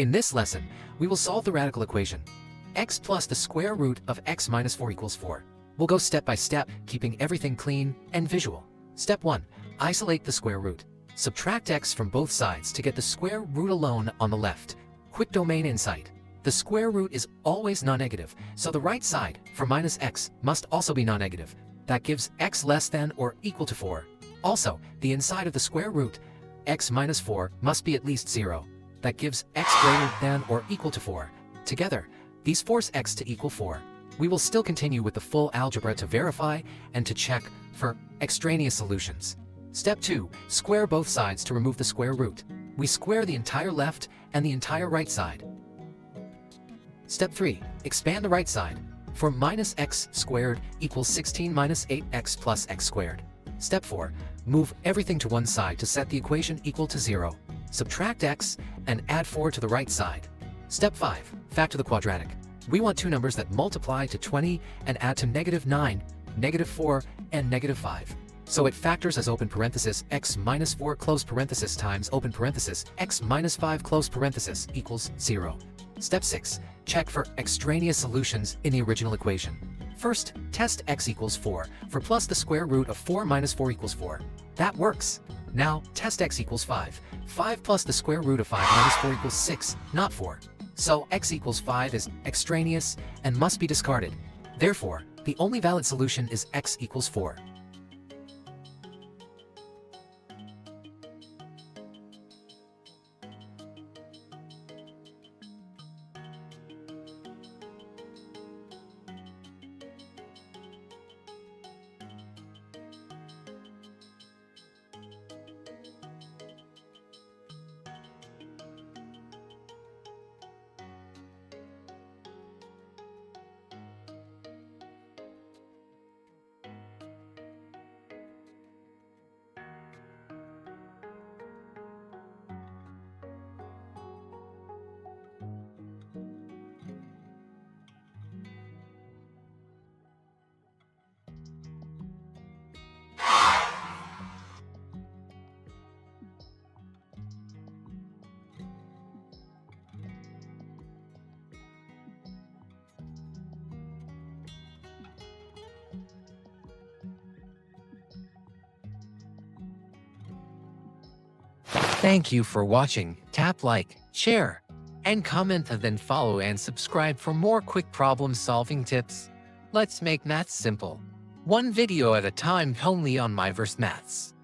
In this lesson, we will solve the radical equation. X plus the square root of x minus 4 equals 4. We'll go step by step, keeping everything clean and visual. Step 1. Isolate the square root. Subtract x from both sides to get the square root alone on the left. Quick domain insight. The square root is always non-negative, so the right side, for minus x, must also be non-negative. That gives x less than or equal to 4. Also, the inside of the square root, x minus 4, must be at least 0. That gives x greater than or equal to 4. Together, these force x to equal 4. We will still continue with the full algebra to verify and to check for extraneous solutions. Step 2. Square both sides to remove the square root. We square the entire left and the entire right side. Step 3. Expand the right side. For minus x squared equals 16 minus 8x plus x squared. Step 4. Move everything to one side to set the equation equal to 0. Subtract x and add 4 to the right side. Step 5. Factor the quadratic. We want two numbers that multiply to 20 and add to -9, -4, and -5. So it factors as open parenthesis x minus 4 close parenthesis times open parenthesis x minus 5 close parenthesis equals 0. Step 6. Check for extraneous solutions in the original equation. First, test x equals 4 for plus the square root of 4 minus 4 equals 4. That works. Now, test x equals 5. 5 plus the square root of 5 minus 4 equals 6, not 4. So x equals 5 is extraneous and must be discarded. Therefore, the only valid solution is x equals 4. Thank you for watching. Tap like, share, and comment, and then follow and subscribe for more quick problem-solving tips. Let's make maths simple. One video at a time only on MyVerse Maths.